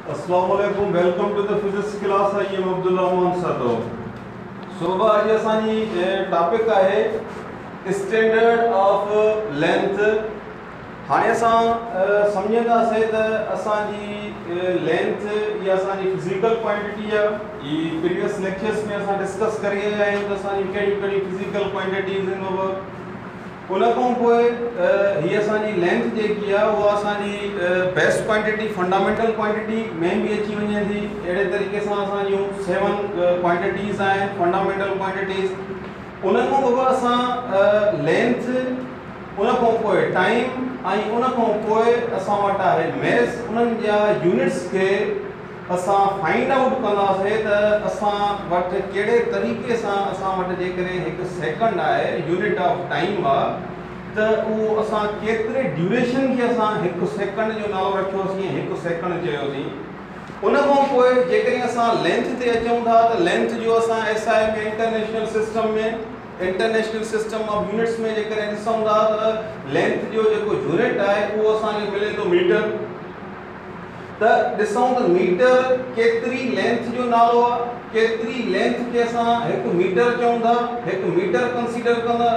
Assalamualaikum. Welcome to the physics class. I am Abdullah Mohan Sato. So आज असांजी topic आहे standard of length. हाणे असां सम्झंदासीं त असांजी लेंथ या असांजी फिजिकल क्वांटिटी आहे. ई प्रीवियस लेक्चर्स में असां डिस्कस करे आया आहियूं त असांजी कहिड़ी कहिड़ी फिजिकल क्वांटिटीज़ आहिनि. उन खां पोइ हीअ असांजी लेंथ जेकी आहे उहा असांजी बेस्ट क्वांटिटी फंडामेंटल क्वांटिटी में बि अची वञे थी. अहिड़े तरीक़े सां असांजूं 7 क्वांटिटीज़ आहिनि फंडामेंटल क्वांटिटीज़. उन खां पोइ असां लेंथ, उन खां पोइ टाइम ऐं उन खां पोइ असां वटि आहे मैथ्स. उन्हनि जा यूनिट्स खे असां फाइंड आउट कंदासीं त असां वटि कहिड़े तरीक़े सां असां वटि जेकॾहिं हिकु सेकंड आहे यूनिट ऑफ टाइम आहे त उहो असां केतिरे ड्यूरेशन खे असां हिकु सेकंड जो नालो रखियोसीं, हिकु सेकंड चयोसीं. उन खां पोइ जेकॾहिं असां लेंथ ते अचूं था त लेंथ जो असां SI में इंटरनेशनल सिस्टम ऑफ यूनिट्स में जेकॾहिं ॾिसूं था त लेंथ जो जेको यूनिट आहे उहो असांखे मिले थो मीटर. त ॾिसूं त मीटर केतिरी लेंथ जो नालो आहे, केतिरी लेंथ खे असां हिकु मीटर चऊं था. हिकु मीटर कंसीडर कंदा,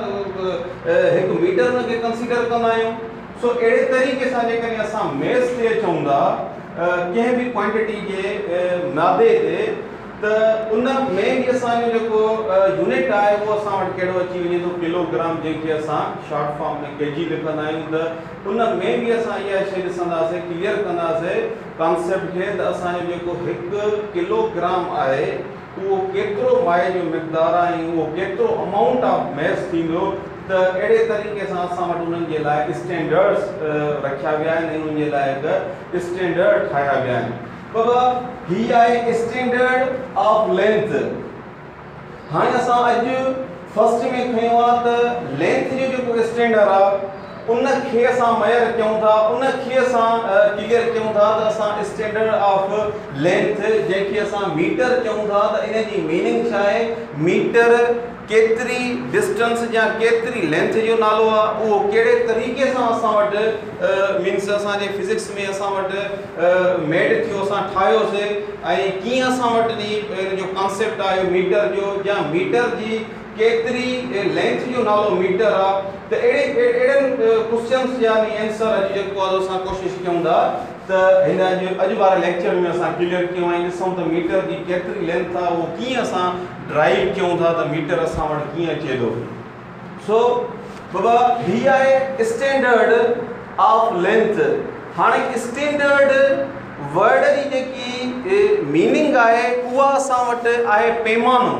हिकु मीटर हुनखे कंसीडर कंदा आहियूं. सो अहिड़े तरीक़े सां जेकॾहिं असां मैथ्स ते अचूं था कंहिं बि क्वांटिटी जे नादे ते त उन में बि असांजो जेको यूनिट आहे उहो असां वटि कहिड़ो अची वञे थो किलोग्राम, जंहिंखे असां शॉर्ट फॉर्म में केजी लिखंदा आहियूं. त उन में बि असां इहा शइ ॾिसंदासीं, क्लियर कंदासीं कॉन्सेप्ट खे त असांजो जेको 1 किलोग्राम आहे उहो केतिरो माए जो मिक़दारु आहे ऐं उहो केतिरो अमाउंट ऑफ मैस थींदो. त अहिड़े तरीक़े सां असां वटि उन्हनि जे लाइ स्टैंडर्ड्स रखिया विया आहिनि ऐं उन्हनि जे लाइ हिकु स्टैंडर्ड ठाहिया विया आहिनि. बाबा ही आहे स्टैंडर्ड ऑफ लेंथ. हाणे असां अॼु फर्स्ट में खयो आहे त लेंथ जो जेको स्टैंडर्ड आहे उनखे असां मेयर कयूं था, उनखे असां क्लियर कयूं था त असां स्टैंडर्ड ऑफ लेंथ जंहिंखे असां मीटर चऊं था त इन जी मीनिंग छा आहे. मीटर केतिरी डिस्टेंस या केतिरी लेंथ जो नालो आहे, उहो कहिड़े तरीक़े सां असां वटि मीन्स असांजे फिजिक्स में असां वटि मेड थियो, असां ठाहियोसीं ऐं कीअं असां वटि इन जो कॉन्सेप्ट आयो मीटर जो या मीटर जी केतिरी लेंथ जो नालो मीटर आहे. त अहिड़े क्वेश्चन्स जा आंसर अॼु जेको आहे असां कोशिशि कयूं था त हिन अॼु वारे लेक्चर में असां क्लियर कयूं ऐं ॾिसूं त मीटर जी केतिरी लेंथ आहे उहो कीअं असां ड्राइव कयूं था त मीटर असां वटि कीअं अचे थो. सो बाबा हीअ आहे स्टैंडर्ड ऑफ लेंथ. हाणे स्टैंडर्ड वर्ड जी जेकी मीनिंग आहे उहा असां वटि आहे पैमानो.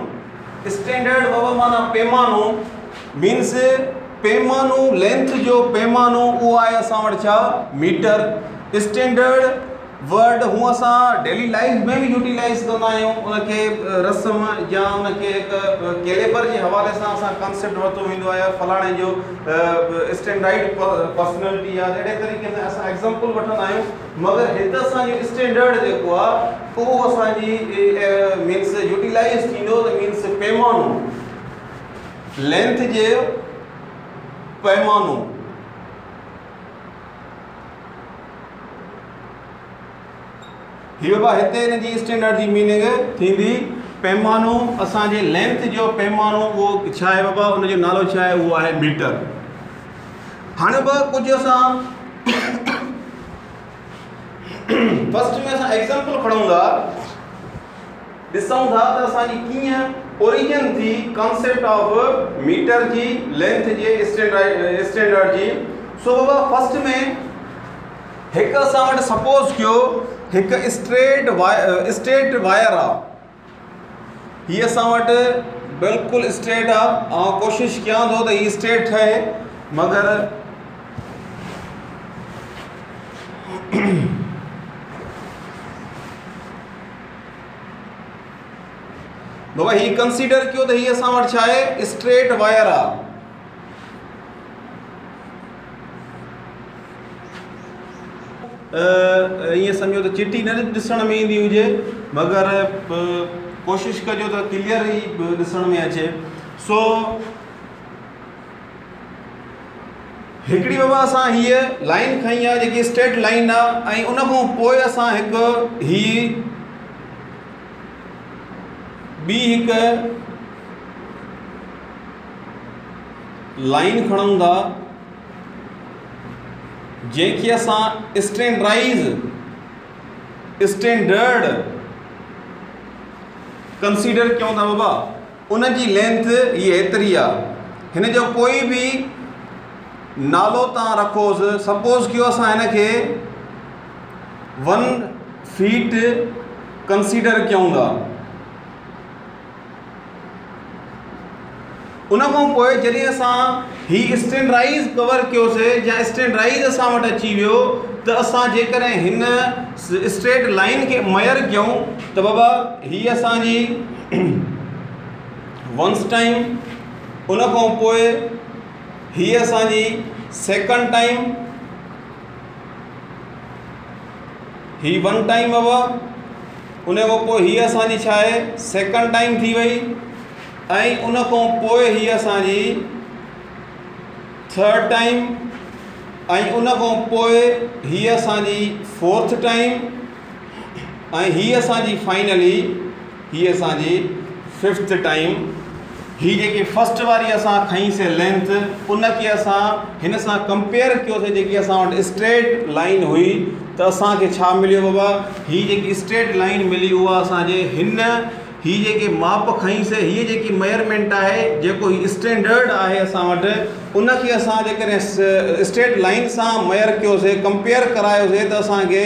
स्टैंडर्ड बाबा माना पैमानो मीन्स पैमानो, लेंथ जो पैमानो उहो आहे असां वटि छा मीटर. स्टैंडर्ड वर्ड हूअं असां डेली लाइफ में बि यूटिलाइज़ कंदा आहियूं. उनखे रस्म या उनखे हिकु कैलेबर जे हवाले सां असां कॉन्सेप्ट वरितो वेंदो आहे फलाणे जो स्टैंडर्ड पर्सनैलिटी आहे. अहिड़े तरीक़े सां असां एग्ज़ाम्पल वठंदा आहियूं. मगर हिते असांजो स्टैंडर्ड जेको आहे उहो असांजी मीन्स यूटिलाइज़ थींदो त मीन्स पैमानो, लेंथ जे पैमानो. हीअ बि हिते हिन जी स्टैंडर्ड जी मीनिंग थींदी पैमानो. असांजे लेंथ जो पैमानो उहो छा आहे बाबा, उनजो नालो छा आहे, उहो आहे मीटर. हाणे बि कुझु असां फर्स्ट में असां एग्ज़ाम्पल खणूं था, ॾिसूं था त असांजी कीअं ओरिजिन थी कॉन्सेप्ट ऑफ मीटर जी, लेंथ जे स्टैंडर्ड जी. सो बाबा फर्स्ट में हिकु असां वटि सपोज़ कयो हिकु स्ट्रेट वायर आहे. हीअ असां वटि बिल्कुलु स्ट्रेट आहे ऐं कोशिशि कयां थो त हीअ स्ट्रेट ठहे, मगर बाबा हीअ कंसीडर कयो त हीअ असां वटि छा आहे स्ट्रेट वायर आहे. ईअं सम्झो त चिटी न ॾिसण में ईंदी हुजे, मगर कोशिशि कजो त क्लियर ई ॾिसण में अचे. सो हिकिड़ी बाबा असां हीअ लाइन खई आहे जेकी स्ट्रेट लाइन आहे ऐं उन खां पोइ असां हिकु ॿी हिकु लाइन खणूं था जंहिंखे असां स्टैंडर्ड कंसीडर कयूं था बाबा। उन जी लेंथ ये एतिरी आहे। हिन जो कोई भी नालो तव्हां रखोसि, सपोज़ कयो असां हिन खे 1 फीट कंसीडर कयूं था। उन खां पोइ जॾहिं असां ही स्टैंडर्डाइज़ कवर कयोसीं या स्टैंडर्डाइज़ असां वटि अची वियो त असां जेकॾहिं हिन स्ट्रेट लाइन खे मयर कयूं त बाबा हीअ असांजी वंस टाइम, उन खां पोइ हीअ असांजी सेकंड टाइम, ही 1 टाइम बाबा, उन खां पोइ हीअ असांजी छा आहे सेकंड टाइम थी वई ऐं उन खां पोइ हीअ असांजी थर्ड टाइम ऐं उन खां पोइ हीअ असांजी फोर्थ टाइम ऐं हीअ असांजी फाइनली हीअ असांजी फिफ्थ टाइम। ही जेकी फर्स्ट वारी असां खईंसीं लेंथ उन खे असां हिन सां कंपेयर कयोसीं जेकी असां वटि स्ट्रेट लाइन हुई त असांखे छा मिलियो बाबा, ही जेकी स्ट्रेट लाइन मिली उहा असांजे हिन ही जेके माप खईंसीं, हीअ जेकी मेयरमेंट आहे जेको ही स्टैंडर्ड आहे असां वटि उन खे असां जेकॾहिं स्ट्रेट लाइन सां मेयर कयोसीं, कंपेयर करायोसीं त असांखे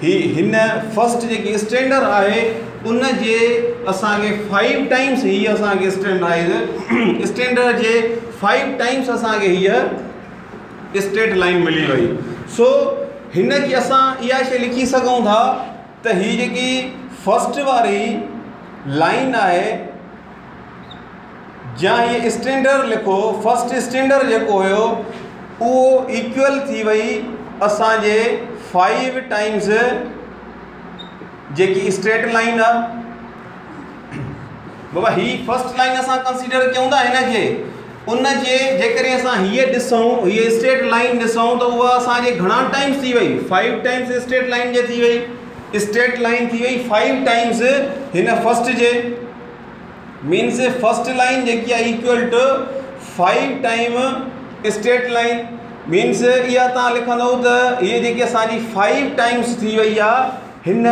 हिन फर्स्ट जेकी स्टैंडर्ड आहे उन जे असांखे 5 टाइम्स हीअ असांखे स्टैंडर्ड जे 5 टाइम्स असांखे हीअ स्ट्रेट लाइन मिली वई। सो हिन खे असां इहा शइ लिखी सघूं था त ही जेकी फर्स्ट वारी लाइन आहे या ये स्टैंडर्ड लिखो, फर्स्ट स्टैंडर्ड जेको हुयो उहो इक्वल थी वई असांजे 5 टाइम्स जेकी स्ट्रेट लाइन आहे बाबा। ही फर्स्ट लाइन असां कंसीडर कयूं था हिन खे, उन जे जेकॾहिं असां हीअ ॾिसूं, हीअ स्ट्रेट लाइन ॾिसूं त उहा असांजे घणा टाइम्स थी वई 5 टाइम्स स्ट्रेट लाइन जे थी वई, स्ट्रेट लाइन थी वई 5 टाइम्स हिन फर्स्ट जे, मीन्स फर्स्ट लाइन जेकी आहे equal to 5 time straight line, means इहा तव्हां लिखंदव त हीअ जेकी असांजी 5 टाइम्स थी वई आहे हिन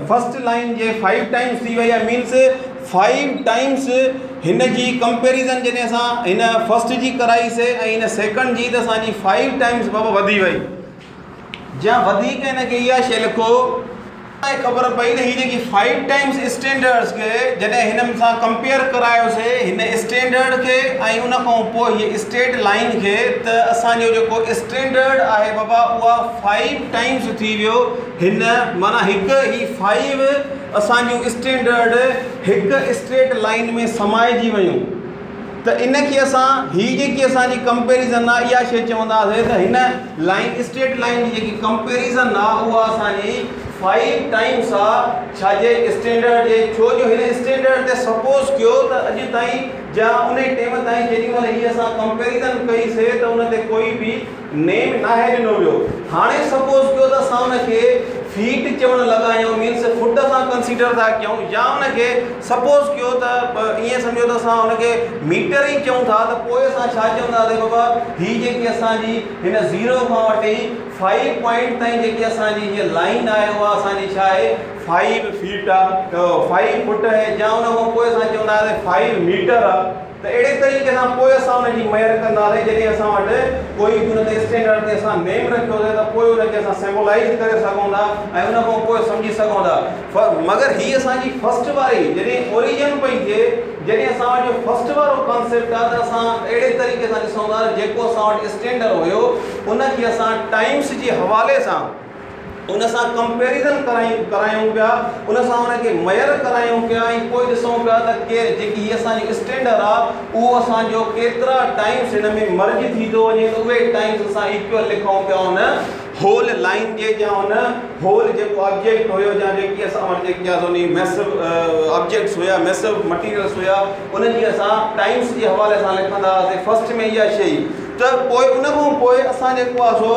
फर्स्ट लाइन जे 5 टाइम्स थी वई आहे, मीन्स 5 टाइम्स हिन जी कंपेरिज़न जॾहिं असां हिन फर्स्ट जी कराईसीं ऐं हिन सेकंड जी त असांजी 5 टाइम्स बाबा वधी वई। या वधीक हिन खे इहा शइ लिखो ख़बर पई त हीअ जेकी 5 टाइम्स स्टैंडर्ड्स खे जॾहिं हिन सां कंपेयर करायोसीं हिन स्टैंडर्ड खे ऐं उन खां पोइ हीअ स्ट्रेट लाइन खे त असांजो जेको स्टैंडर्ड आहे बाबा उहा 5 टाइम्स थी वियो हिन, माना हिकु ही 5 असांजूं स्टैंडर्ड हिकु स्ट्रेट लाइन में समाइजी वियूं। त इन खे असां हीअ जेकी असांजी कंपेरिज़न आहे इहा शइ चवंदासीं त हिन लाइन स्ट्रेट लाइन जी जेकी कंपेरिज़न आहे उहा असांजी 5 टाइम्स आहे छाजे स्टैंडर्ड जे, छो जो हिन स्टैंडर्ड ते सपोज़ कयो त अॼु ताईं या उन टाइम ताईं जेॾीमहिल हीअ असां कंपेरिज़न कईसीं त उन ते कोई बि नेम नाहे ॾिनो वियो। हाणे सपोज़ कयो त असां उनखे फीट चवणु लॻा आहियूं, मीन्स फुट सां कंसीडर था कयूं, या उनखे सपोज़ कयो त ईअं सम्झो त असां उनखे मीटर ई चऊं था त पोइ असां छा चवंदासीं बाबा हीअ जेकी असांजी हिन 0 खां वठी 5 पॉइंट ताईं जेकी असांजी हीअ लाइन आहे उहा असांजी छा आहे 5 फीट आहे, 5 फुट आहे, या उन खां पोइ असां चवंदासीं 5 मीटर आहे। त अहिड़े तरीक़े सां पोइ असां उनजी मेयर कंदासीं जॾहिं असां वटि कोई बि उन ते स्टैंडर्ड ते असां नेम रखियोसीं त पोइ उनखे असां सिम्बोलाइज़ करे सघूं था ऐं उन खां पोइ सम्झी सघूं था। मगर हीअ असांजी फर्स्ट वारी जॾहिं ओरिजिन पई थिए, जॾहिं असां वटि फर्स्ट वारो कॉन्सेप्ट आहे त असां अहिड़े तरीक़े सां ॾिसूं था जेको असां वटि स्टैंडर्ड हुयो उनखे असां टाइम्स जे हवाले सां उन सां कंपेरिज़न करायूं पिया, उन सां उनखे मेयर करायूं पिया ऐं पोइ ॾिसूं पिया त के जेकी हीअ असांजी स्टैंडर्ड आहे उहो असांजो केतिरा टाइम्स हिन में मर्ज थी थो वञे त उहे टाइम्स असां इक्वल लिखूं पिया उन होल लाइन जे या उन होल जेको ऑब्जेक्ट हुयो या जेकी असां वटि जेकी आहे उन मैसिव ऑब्जेक्ट्स हुया, मैसिव मटीरियल्स हुया, उनजी असां टाइम्स जे हवाले सां लिखंदा हुआसीं। फर्स्ट में इहा शइ त पोइ उन खां पोइ असां जेको आहे सो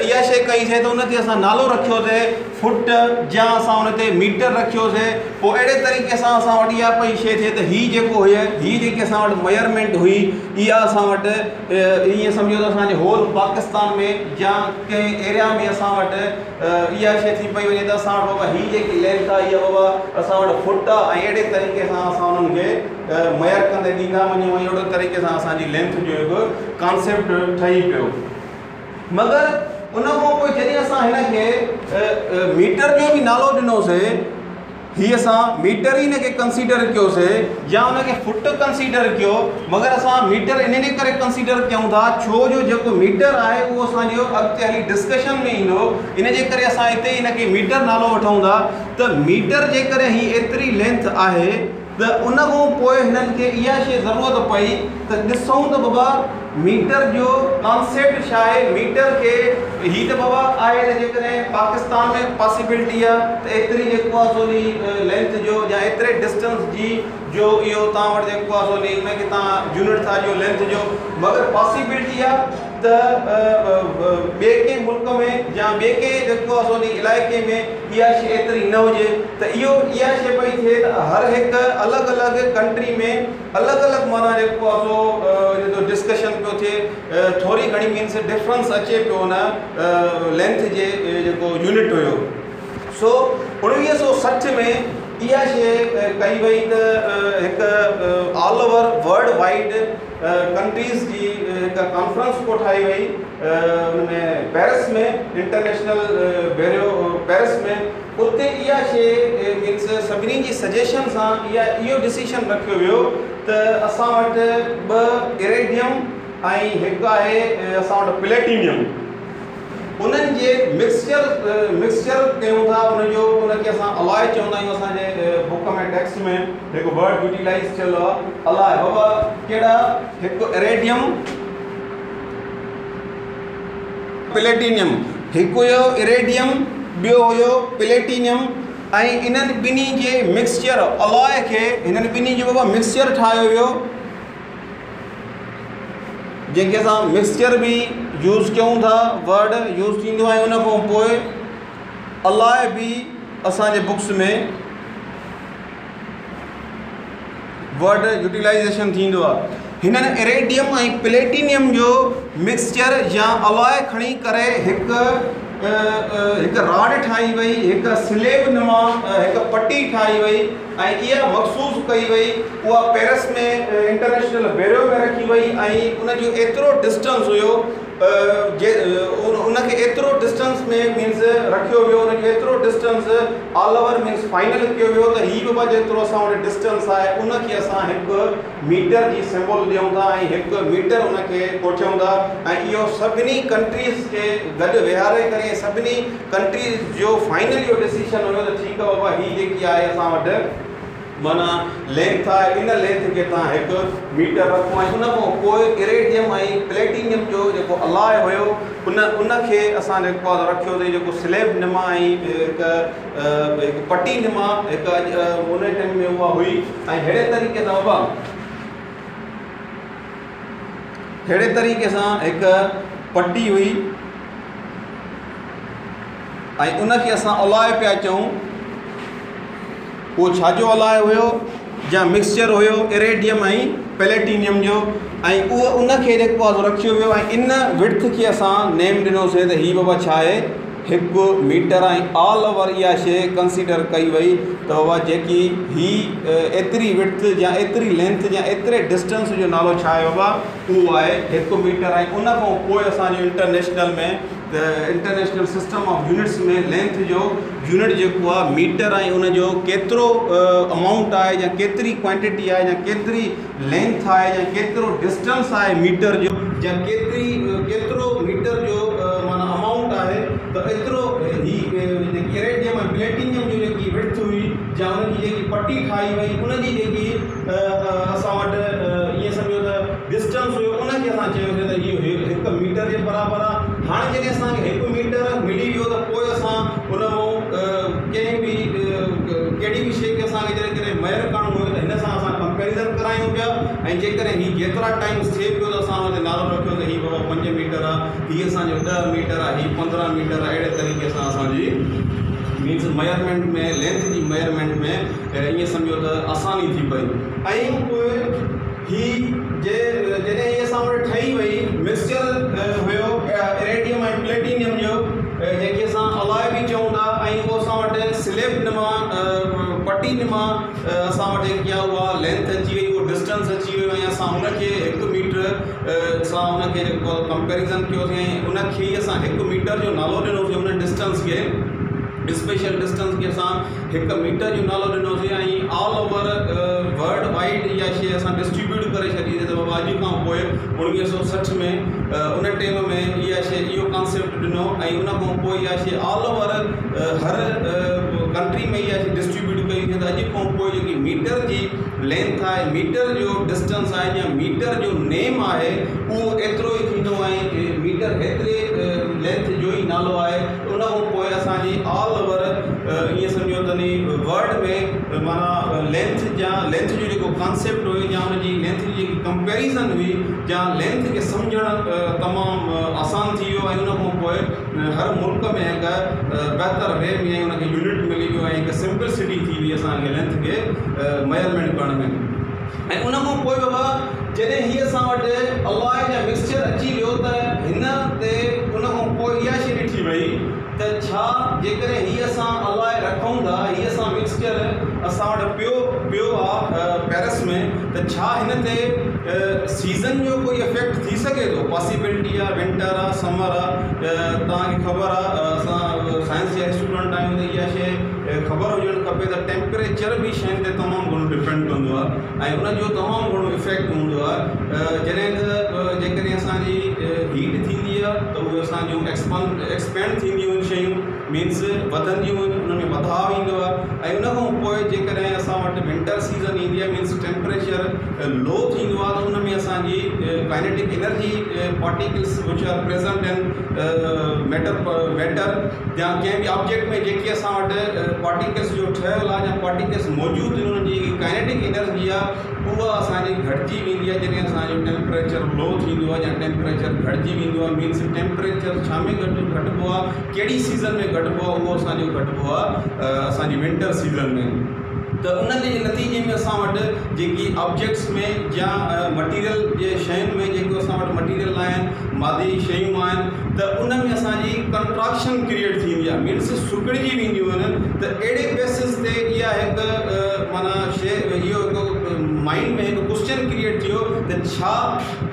इहा शइ कईसीं त उन ते असां नालो रखियोसीं फुट या असां उन ते मीटर रखियोसीं। पोइ अहिड़े तरीक़े सां असां वटि इहा पई शइ थिए त हीअ जेको हुई हीअ जेकी असां वटि मेजरमेंट हुई इहा असां वटि ईअं सम्झो त असांजे होल पाकिस्तान में या कंहिं एरिया में असां वटि इहा शइ थी पई वञे त असां वटि बाबा हीअ जेकी लेंथ आहे इहा बाबा असां वटि फुट आहे ऐं अहिड़े तरीक़े सां असां उन्हनि खे मयर कंदे ॾींदा वञूं ऐं अहिड़े तरीक़े सां असांजी लेंथ जो हिकु कॉन्सेप्ट ठही पियो। मगर उन खां पोइ जॾहिं असां हिन खे मीटर जो बि नालो ॾिनोसीं हीअ असां मीटर ई हिनखे कंसीडर कयोसीं या हुनखे फुट कंसीडर कयो। मगर असां मीटर इन करे कंसीडर कयूं था छो जो जेको मीटर आहे उहो असांजो अॻिते हली डिस्कशन में ईंदो। इन जे करे असां हिते हिनखे मीटर नालो वठूं था त मीटर जे करे हीअ एतिरी लेंथ आहे त उन खां पोइ हिननि खे इहा शइ ज़रूरत पई त ॾिसूं त बाबा मीटर जो कॉन्सेप्ट छा आहे। मीटर खे हीअ त बाबा आहे त जेकॾहिं पाकिस्तान में पॉसिबिलिटी आहे त एतिरी जेको आहे सो लेंथ जो या एतिरे डिस्टेंस जी जो इहो तव्हां वटि जेको आहे सो हुनखे तव्हां यूनिट था ॾियो लेंथ जो। मगर पॉसिबिलिटी आहे त ॿिए कंहिं मुल्क में या ॿिए कंहिं जेको आहे सो इलाइक़े में इहा शइ एतिरी न हुजे त इहा शइ पई थिए त हर हिकु अलॻि अलॻि कंट्री में अलॻि अलॻि माना जेको आहे सो डिस्कशन पियो थिए थोरी घणी मीन्स डिफरेंस अचे पियो हुन लेंथ जे जेको यूनिट हुयो। सो 1960 में इहा शइ कई वई त हिकु all over world wide countries जी हिकु कॉन्फ्रेंस को ठाही वई हुनमें पेरिस में इंटरनेशनल ब्यूरो पेरिस में। उते इहा शइ मीन्स सभिनी जी सजेशन सां इहो डिसीशन रखियो वियो त असां वटि 2 इरेडियम ऐं हिकु आहे असां वटि प्लेटिनियम उन्हनि जे मिक्सचर कयूं था। उनखे असां अलाय चवंदा आहियूं असांजे बुक में टेक्स्ट में हिकु वर्ड यूटिलाइज़ थियल आहे अलाय बाबा कहिड़ा हिकु इरेडियम प्लेटिनियम हिकु हुयो इरेडियम ॿियो हुयो प्लेटिनियम ऐं इन्हनि ॿिन्ही जे मिक्सचर अलाय खे हिननि ॿिन्ही जो बाबा मिक्सचर ठाहियो वियो जंहिंखे असां मिक्सचर बि यूज़ कयूं था वर्ड यूज़ थींदो आहे। उन खां पोइ अलाय बि असांजे बुक्स में वर्ड यूटिलाइज़ेशन थींदो आहे। हिननि इरेडियम ऐं प्लेटिनियम जो मिक्सचर या अलाय खणी करे हिकु राड ठाही वई हिकु स्लेब नुमा हिकु पटी ठाही वई ऐं इहा मखसूस कई वई उहा पेरिस में इंटरनेशनल ब्यूरो में रखी वई ऐं उनजो एतिरो डिस्टेंस हुयो उनखे एतिरो डिस्टेंस में मीन्स रखियो वियो उनजो एतिरो distance all over means final कयो वियो त हीअ बाबा जेतिरो असां वटि डिस्टेंस आहे उनखे असां हिकु मीटर जी सिंबल ॾियूं था ऐं हिकु मीटर उनखे कोठियूं था ऐं इहो सभिनी कंट्रीज़ खे गॾु विहारे करे सभिनी कंट्रीज़ जो फाइनल इहो डिसीशन हुयो त ठीकु आहे बाबा हीअ जेकी आहे असां वटि माना लेंथ आहे इन लेंथ खे तव्हां हिकु मीटर रखो ऐं उन खां पोइ इरेडियम ऐं प्लेटिनियम जो जेको अलाय हुयो उनखे असां जेको आहे रखियोसीं जेको स्लेब निमा ऐं हिकु पटी निमा हिकु उन टाइम में उहा हुई ऐं अहिड़े तरीक़े सां बाबा अहिड़े तरीक़े सां हिकु पटी हुई ऐं उनखे असां अलाय पिया चऊं। उहो छाजो अलाय हुयो या मिक्सचर हुयो इरेडियम ऐं प्लेटिनियम जो ऐं उहो उनखे जेको आहे रखियो वियो ऐं इन विड्थ खे असां नेम ॾिनोसीं त हीअ बाबा छा आहे हिकु मीटर ऐं ऑल ओवर इहा शइ कंसीडर कई वई त बाबा जेकी हीअ एतिरी विड्थ या एतिरी लेंथ या एतिरे डिस्टेंस जो नालो छा आहे बाबा उहो आहे हिकु मीटर ऐं उन खां पोइ असांजो इंटरनेशनल में इंटरनेशनल सिस्टम ऑफ यूनिट्स में लेंथ जो यूनिट जेको आहे मीटर ऐं उनजो केतिरो अमाउंट आहे या केतिरी क्वांटिटी आहे या केतिरी लेंथ आहे या केतिरो डिस्टेंस आहे मीटर जो या केतिरो मीटर जो माना अमाउंट आहे त एतिरो ही जेकी इरेडियम ऐं प्लेटिनियम जो जेकी विड्थ हुई या उनजी जेकी पटी ठाही वई उनजी जेकी असां वटि ईअं सम्झो त डिस्टेंस हुयो उनखे असां चयोसीं त इहो हिकु मीटर जे बराबरि आहे। हाणे जॾहिं असांखे हिकु मीटर मिली वियो त पोइ असां उन मां कंहिं बि कहिड़ी बि शइ खे असांखे जॾहिं कॾहिं मेयर करणो हुयो त हिन सां असां कंपेरिज़न करायूं पिया ऐं जेकॾहिं हीउ जेतिरा टाइम्स थिए पियो त असां हुन नालो रखियो त हीउ बाबा 5 मीटर आहे, हीअ असांजो 10 मीटर आहे, हीउ 15 मीटर आहे। अहिड़े तरीक़े सां असांजी मीन्स मेजरमेंट में लेंथ जी मेजरमेंट में ईअं सम्झो त आसानी थी पई। ऐं पोइ हीउ जॾहिं हीअ असां वटि ठही वई मिक्सचर हुयो इरेडियम ऐं प्लेटिनियम जो जंहिंखे असां अलॉय बि चऊं था, ऐं उहो असां वटि स्लेब नुमा पटी नुमा असां वटि क्या हुआ लेंथ अची वई, उहो डिस्टेंस अची वियो ऐं असां हुनखे 1 मीटर असां हुनखे जेको कंपेरिज़न कयोसीं ऐं उनखे ई असां 1 मीटर जो नालो ॾिनोसीं। हुन डिस्टेंस खे स्पेशल डिस्टेंस खे असां 1 मीटर जो नालो ॾिनोसीं ऐं ऑल ओवर वर्ल्ड वाइड इहा शइ असां डिस्ट्रीब्यूट करे छॾी त बाबा अॼु खां पोइ 1960 में उन टाइम में इहा शइ इहो कॉन्सेप्ट ॾिनो ऐं उन खां पोइ इहा शइ ऑल ओवर हर कंट्री में इहा शइ डिस्ट्रीब्यूट कई थी त अॼु खां पोइ जेकी मीटर जी लेंथ आहे, मीटर जो डिस्टेंस आहे या मीटर जो नेम आहे उहो एतिरो ई थींदो ऐं मीटर एतिरे लेंथ जो ई नालो आहे। उन खां पोइ असांजी ऑल ओवर ईअं सम्झो त वर्ल्ड में माना लेंथ जो जेको कॉन्सेप्ट हुयो या हुनजी लेंथ जी जेकी कंपेरिज़न हुई या लेंथ खे सम्झणु तमामु आसान थी वियो ऐं उन खां पोइ हर मुल्क में हिकु बहितर वे में हुनखे यूनिट मिली वियो ऐं हिकु सिंपलिसिटी थी वई असांखे लेंथ खे मेजरमेंट करण में। ऐं उन खां पोइ बाबा जॾहिं हीअ असां वटि अलॉय या मिक्सचर अची वियो त हिन ते उन खां पोइ इहा शइ ॾिठी वई त छा जेकॾहिं हीअ असां अलॉय रखूं था, हीअ असां मिक्सचर असां वटि पियो आहे पेरिस में त छा हिन ते सीज़न जो कोई इफेक्ट थी सघे थो? पॉसिबिलिटी आहे, विंटर आहे, समर आहे। तव्हांखे ख़बर आहे असां साइंस जा स्टूडेंट आहियूं त इहा शइ ख़बर हुजणु खपे त टेम्परेचर बि शयुनि ते तमामु घणो डिपेंड कंदो आहे ऐं उनजो तमामु घणो इफेक्ट हूंदो आहे। जॾहिं त जेकॾहिं असांजी हीट थींदी आहे त उहे असांजूं एक्सपेंड थींदियूं आहिनि शयूं, मीन्स वधंदियूं आहिनि, उन में वधाव ईंदो आहे। ऐं उन खां पोइ जेकॾहिं असां वटि विंटर सीज़न ईंदी आहे मीन्स टेम्परेचर लो थींदो आहे त उन में असांजी kinetic energy particles which are present इन मैटर या कंहिं बि ऑब्जेक्ट में जेके असां वटि पार्टिकल्स जो ठहियलु आहे या पार्टिकल्स मौजूदु आहिनि उन्हनि जी काइनेटिक एनर्जी आहे उहा असांजी घटिजी वेंदी आहे जॾहिं असांजो टेम्परेचर लो थींदो आहे या टेम्परेचर घटिजी वेंदो आहे। मीन्स टेम्परेचर छा में घटिबो आहे, कहिड़ी सीज़न में घटिबो आहे, उहो असांजो घटिबो आहे असांजी विंटर सीज़न में। त उन जे नतीजे में असां वटि जेकी ऑब्जेक्ट्स में या मटीरियल जे शयुनि में जेको असां वटि मटीरियल आहिनि, मादी शयूं आहिनि त उन में असांजी कंट्राक्शन क्रिएट थींदी आहे, मीन्स सुकिड़िजी वेंदियूं आहिनि। त अहिड़े बेसिस ते इहा हिकु माना शइ इहो हिकु माइंड में हिकु क्वेश्चन क्रिएट थियो त छा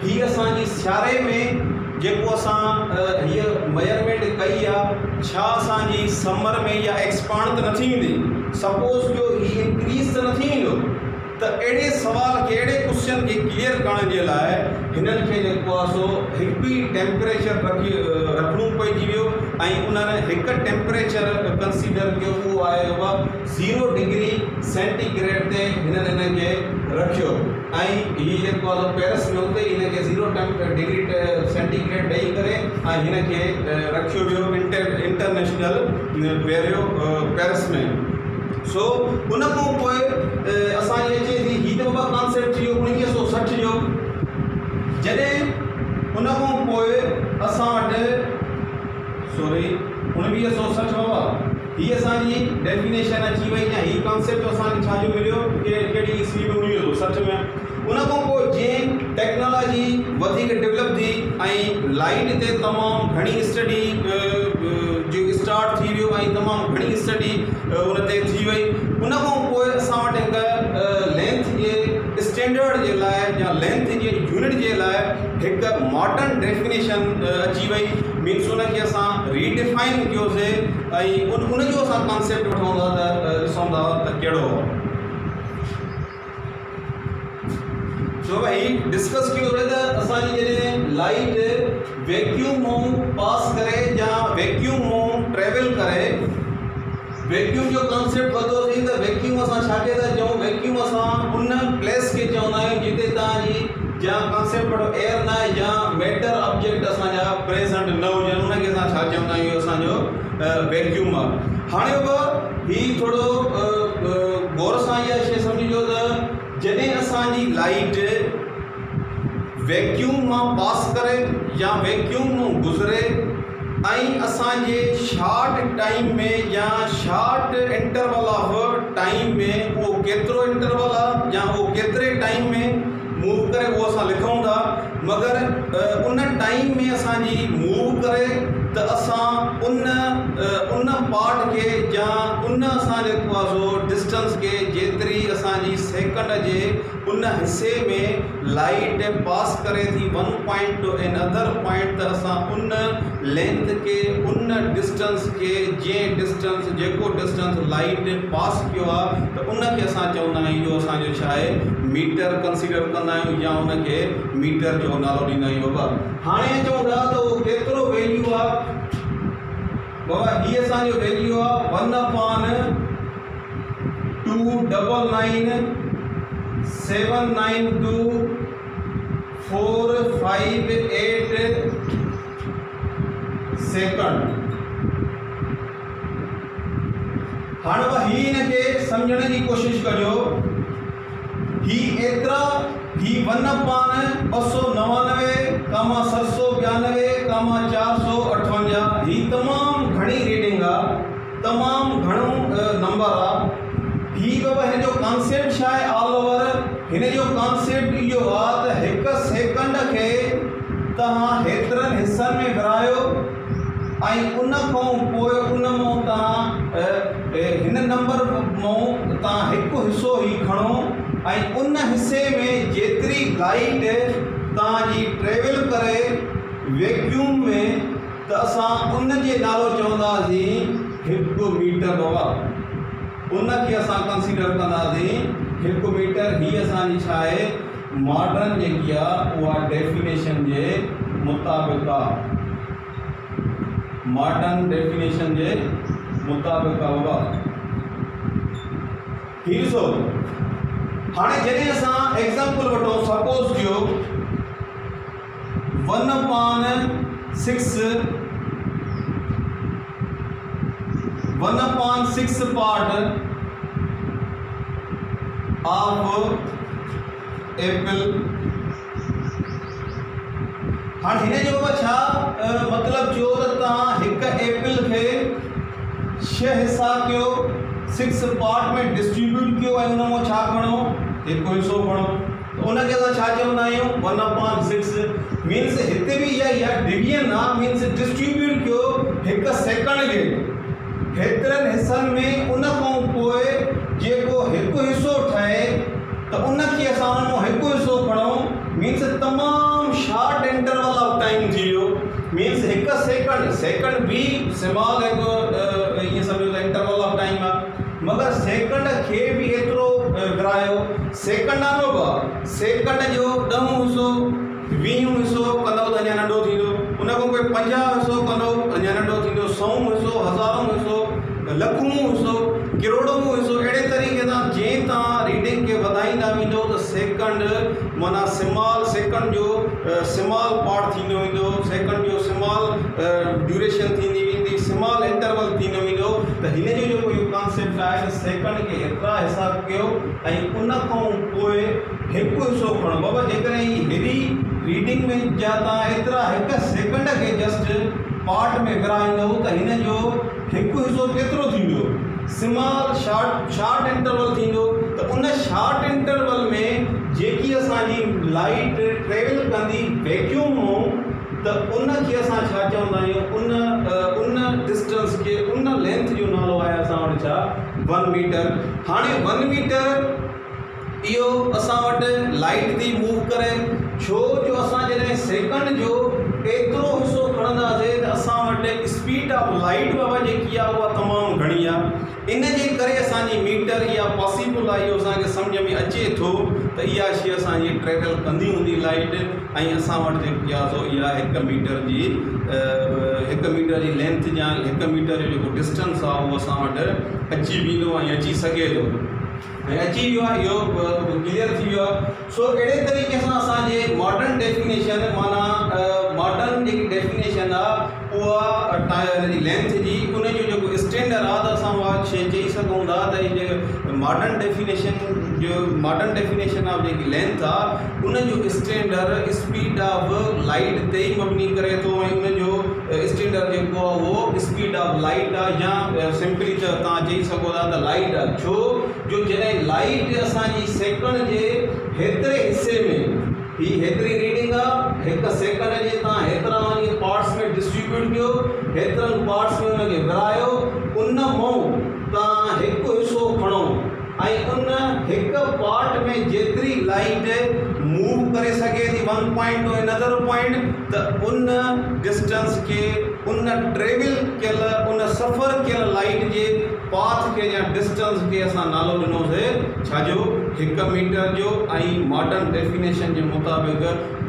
हीअ असांजी सियारे में जेको असां हीअ मेजरमेंट कई आहे छा असांजी समर में इहा एक्सपांड त न थी वेंदी, सपोज़ जो हीअ इंक्रीज़ त न थी वेंदो। त अहिड़े सवाल खे, अहिड़े क्वेश्चन खे क्लियर करण जे लाइ हिननि खे जेको आहे सो हिकु ई टेम्परेचर रखिणो पइजी वियो ऐं उन्हनि हिकु टेम्परेचर कंसीडर कयो, उहो आहे उहा 0 डिग्री सेंटीग्रेड ते हिननि हिनखे रखियो ऐं हीअ जेको आहे पेरिस में उते हिनखे 0 डिग्री सेंटीग्रेड ॾेई करे ऐं हिनखे रखियो वियो इंटरनेशनल पेरिस में। सो उन खां पोइ असांजी अचे थी हीअ त बाबा कॉन्सेप्ट थी वियो 1960 जो। जॾहिं उन खां पोइ असां वटि 1960 बाबा हीअ असांजी डेफिनेशन अची वई या हीअ कॉन्सेप्ट असांखे छा जो मिलियो कहिड़ी ईस्वी में 1960 में। उन खां पोइ जीअं टेक्नोलॉजी वधीक डेवलप थी ऐं लाइट ते तमामु घणी स्टडी जो स्टार्ट थी वियो ऐं तमामु घणी स्टडी उन ते थी वई। उन खां पोइ असां वटि हिकु लेंथ जे स्टैंडर्ड जे लाइ या लेंथ जे यूनिट जे लाइ हिकु मॉडर्न डेफिनेशन अची वई, मीन्स उनखे असां रीडिफाइन कयोसीं ऐं उनजो असां कॉन्सेप्ट वठूं था त ॾिसूं था त कहिड़ो आहे। जो भाई डिस्कस कियो रहे त असांजी जॾहिं लाइट वैक्यूम मां पास करे या वैक्यूम मां ट्रेवल करे, वैक्यूम जो कॉन्सेप्ट वरितोसीं त वैक्यूम असां छा खे था चऊं, वैक्यूम असां उन प्लेस खे चवंदा आहियूं जिते तव्हांजी या कॉन्सेप्ट वठो एयर न आहे या मैटर ऑब्जेक्ट असांजा प्रेज़ेंट न हुजनि, उनखे असां छा चवंदा आहियूं असांजो वैक्यूम आहे। हाणे बि हीउ थोरो गौर सां इहा शइ सम्झिजो त जॾहिं असांजी लाइट वैक्यूम मां पास करे या वैक्यूम मां गुज़रे ऐं असांजे शॉर्ट टाइम में या शॉर्ट इंटरवल ऑफ टाइम में वो केतिरो इंटरवल आहे या वो केतिरे टाइम में मूव करे वो असां लिखूं था, मगर उन टाइम में असांजी मूव करे त असां उन पार्ट के या उन असांजे डिस्टेंस के जेतिरी असांजी सेकंड जे उन हिस्से में लाइट पास करे थी one point to another point, त असां उन लेंथ के उन डिस्टेंस के डिस्टेंस जेको डिस्टेंस लाइट पास कियो आहे त उनखे असां चवंदा आहियूं इहो असांजो छा आहे मीटर कंसीडर कंदा आहियूं या उनखे मीटर जो नालो ॾींदा आहियूं। बाबा हाणे चऊं था त उहो केतिरो वैल्यू आहे, बाबा हीअ असांजो वैल्यू आहे 1/299279248 सेकंड। हाणे बाबा ही इनखे सम्झण जी कोशिश कजो, ही एतिरा ही 1/299,792,458 ही तमामु घणी रीडिंग आहे, तमामु घणो नंबर आहे। ही बाबा हिन जो कॉन्सेप्ट छा आहे ऑल ओवर, हिन जो कॉन्सेप्ट इहो आहे त हिकु सेकंड खे तव्हां हेतिरनि हिसनि में विरायो ऐं उन खां पोइ उन मां तव्हां हिन नंबर मां तव्हां हिकु हिसो ई खणो ऐं उन हिस्से में जेतिरी लाइट तव्हांजी ट्रेवल करे वैक्यूम में त असां उन जे नालो चवंदासीं 1 मीटर। बाबा उनखे असां कंसीडर कंदासीं 1 मीटर। ही असांजी छा आहे मॉडर्न जेकी आहे उहा डेफिनेशन जे मुताबिक़ आहे, मॉडर्न डेफिनेशन जे मुताबिक़ आहे। बाबा ही ॾिसो, हाणे जॾहिं असां एग्जाम्पल वठूं, सपोज कयो 1/6 पार्ट ऑफ एप्पल। हाणे हिन जो बाबा छा मतिलबु चयो त तव्हां हिकु एप्पल खे 6 हिसा कयो, 6 पार्ट में डिस्ट्रीब्यूट कियो ऐं उन मां छा खणो हिकु हिसो खणो, त उनखे असां छा चवंदा आहियूं 1/6। मीन्स हिते बि इहा डिवीजन आहे, मीन्स डिस्ट्रीब्यूट कयो हिकु सेकंड खे हेतिरनि हिसनि में, उन खां पोइ जेको हिकु हिसो ठहे त उनखे असां उन मां हिकु हिसो खणूं। मीन्स तमामु शॉर्ट इंटरवल ऑफ टाइम थी वियो। मीन्स हिकु सेकंड बि स्मॉल हिकु ईअं सम्झो त इंटरवल ऑफ टाइम आहे, मगर सेकंड खे बि एतिरो विरायो। सेकंड आहे न बा, सेकंड जो 10 हिसो 20 हिसो कंदो त अञा नंढो थींदो, उन खां पोइ 50 हिसो कंदो अञा नंढो थींदो, 100 हिसो, 1000 हिसो, लखूं हिसो, करोड़ों हिसो। अहिड़े तरीक़े सां जीअं तव्हां रीडिंग खे वधाईंदा वेंदो त सेकंड माना स्मॉल सेकंड जो स्मॉल पार्ट थींदो वेंदो, सेकंड जो स्मॉल ड्यूरेशन थींदी वेंदी, स्मॉल इंटरवल थींदो वेंदो। त हिन जो जेको इहो कॉन्सेप्ट आहे त सेकंड खे एतिरा हिसा कयो ऐं उन खां पोइ हिकु हिसो खणो। बाबा जेकॾहिं हेॾी रीडिंग में जा तव्हां एतिरा हिकु सेकंड खे जस्ट पार्ट में विराईंदव त हिन जो हिकु हिसो केतिरो थींदो, स्मॉल शॉर्ट इंटरवल थींदो। त उन शॉर्ट इंटरवल में जेकी असांजी लाइट ट्रेवल कंदी वैक्यूम मां, त उनखे असां छा चवंदा आहियूं, उन डिस्टेंस खे, उन लेंथ जो नालो आहे असां वटि छा 1 मीटर। हाणे 1 मीटर इहो असां वटि लाइट थी मूव करे, छो जो असां जॾहिं सेकंड जो एतिरो हिसो खणंदासीं त असां वटि स्पीड ऑफ लाइट बाबा जेकी आहे उहा तमामु घणी आहे। इन जे करे असांजी मीटर इहा पॉसिबल आहे, इहो असांखे सम्झ में अचे थो त इहा शइ असांजी ट्रेवल कंदी हूंदी लाइट, ऐं असां वटि जेकी आहे सो इहा 1 मीटर जी लेंथ या 1 मीटर जो जेको डिस्टेंस आहे उहो असां वटि अची वेंदो ऐं अची सघे थो ऐं अची वियो आहे, इहो क्लियर थी वियो आहे। सो अहिड़े तरीक़े सां असांजे मॉडर्न डेफिनेशन माना मॉडर्न जी डेफिनेशन जी लेंथ जी उन जो स्टैंडर्ड आहे त चई सघूं था त मॉडर्न डेफिनेशन ऑफ जी लेंथ आहे उन जो स्टैंडर्ड स्पीड ऑफ लाइट ते ही मबनी करे तो उन जो स्टैंडर्ड जो वो स्पीड ऑफ लाइट आहे या सिंपली चई सघो था त लाइट आहे छो जो जैसे लाइट असांजी सेकंड जे हेतरे हिस्से में ही हेतरी रीडिंग एक सेकंड जे हेतरा पार्ट्स में डिस्ट्रीब्यूट कियो हेतरन पार्ट्स में उनके विरायो उन मो एक हिस्सो खणो उन एक पार्ट में जेतरी लाइट मूव करे सके थी one point to another point तो उन डिस्टेंस के उन ट्रेवल कल उन सफ़र कल लाइट के पाथ के या डिस्टेंस के असां नालो ॾिनोसीं छाजो 1 मीटर जो मॉडर्न डेफिनेशन के मुताबिक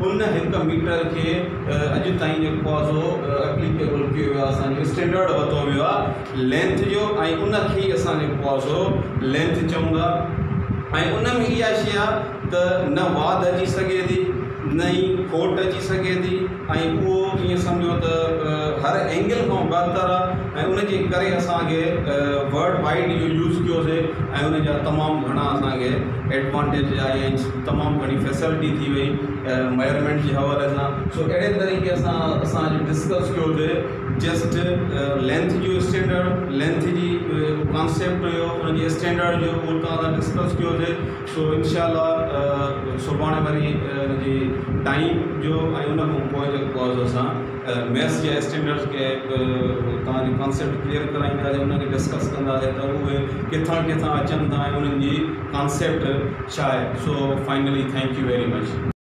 उन 1 मीटर के अॼु ताईं जेको आहे सो एप्लीकेबल कयो वियो आहे असांजो स्टैंडर्ड वरितो वियो आहे लेंथ जो उन खे असां जेको आहे सो लेंथ चऊंदा उन में इहा शइ आहे त न वाद अची सघे थी न ही खोट अची सघे थी वो ईअं सम्झो त हर एंगल खां बहितर आहे उन जे करे असांखे वर्ल्ड वाइड जो यूज़ कयोसीं उन जा तमामु घणा असांखे एडवांटेज आया आहिनि तमामु घणी फैसिलिटी थी वई मेजरमेंट जे हवाले सां सो अहिड़े तरीक़े सां असां डिस्कस कयोसीं जस्ट लेंथ जो स्टैंडर्ड लेंथ जी कॉन्सेप्ट हुयो उन जे स्टैंडर्ड जो उहो तव्हां डिस्कस कयोसीं सो इंशाल्लाह सुभाणे वरी जी टाइम जो उन खां पोइ जेको आहे असां मैथ्स जे स्टैंडर्ड्स के तव्हांजी कॉन्सेप्ट क्लियर कराईंदासीं उनखे डिस्कस कंदासीं त उहे किथां किथां अचनि था उन्हनि जी कॉन्सेप्ट छा आहे so finally thank U very much.